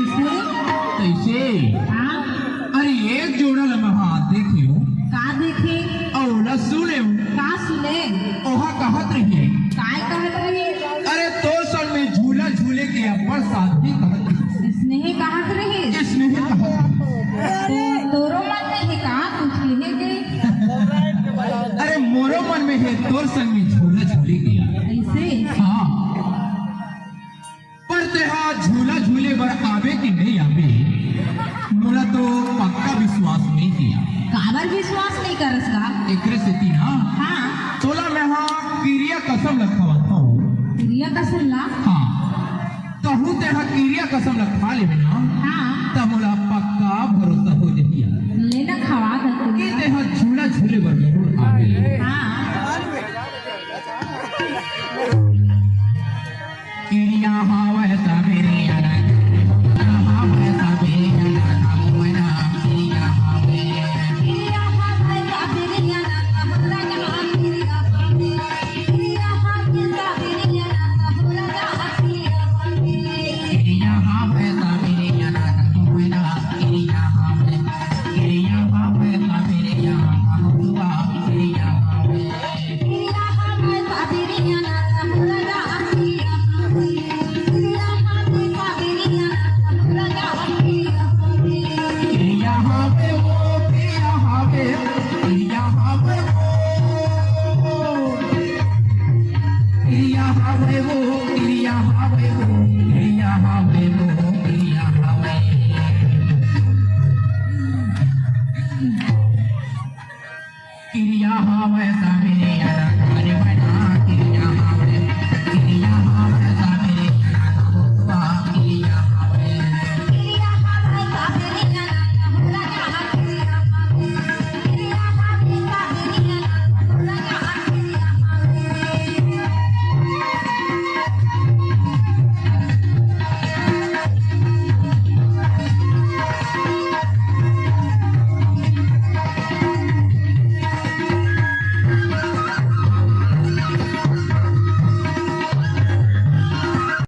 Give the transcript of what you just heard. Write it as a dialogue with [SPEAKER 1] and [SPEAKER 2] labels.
[SPEAKER 1] कैसे अरे एक जोड़ा लम्हा देखे
[SPEAKER 2] का देखे
[SPEAKER 1] औला सुने
[SPEAKER 2] का सुने
[SPEAKER 1] ओहा कहत रही
[SPEAKER 2] काय कहत रही
[SPEAKER 1] अरे तो सन में झूला झूले के अपर साथी कहत रही
[SPEAKER 2] स्नेह कहत रही
[SPEAKER 1] इसने कहत
[SPEAKER 2] तोरो मन में है का कुछ लिहे गई
[SPEAKER 1] अरे मोरो मन में है तोर संग में झूला झूले गया
[SPEAKER 2] ऐसे
[SPEAKER 1] हाँ पर तेहा झूला झूले बर आवे कि नहीं आवे मोला तो पक्का विश्वास नहीं किया
[SPEAKER 2] काबर विश्वास नहीं करस का
[SPEAKER 1] एकरे से ती ना
[SPEAKER 2] हाँ
[SPEAKER 1] तोला मैं हाँ क्रिया कसम लखवाता हूँ
[SPEAKER 2] क्रिया कसम ला
[SPEAKER 1] हाँ कहूँ तेहा क्रिया कसम लखवा ले ना
[SPEAKER 2] हाँ
[SPEAKER 1] तब मोला पक्का भरोसा हो जहिया
[SPEAKER 2] लेना खवा कर
[SPEAKER 1] कि तेहा झूला झूले बर जरूर आवे
[SPEAKER 2] हाँ
[SPEAKER 1] क्रिया हाँ वैसा मेरे यारा हाँ वैसा मेरे यारा मोना क्रिया हाँ
[SPEAKER 2] क्रिया हाथ है का तेरे याना का हमरा का क्रिया क्रिया हाथ है का तेरे याना का हमरा का
[SPEAKER 1] क्रिया हाँ वैसा मेरे यारा मोना क्रिया हाँ वैसा मेरे यारा हुआ क्रिया हाँ
[SPEAKER 2] का तेरे याना का हमरा का क्रिया क्रिया हाथ है का तेरे याना का हमरा का
[SPEAKER 1] क्रिया हाँ वे वो क्रिया हाँ वे क्रिया हाँ वे वो क्रिया हाँ वे वो क्रिया हाँ वे वो क्रिया हाँ वे वो क्रिया हाँ वे क्रिया हाँ वे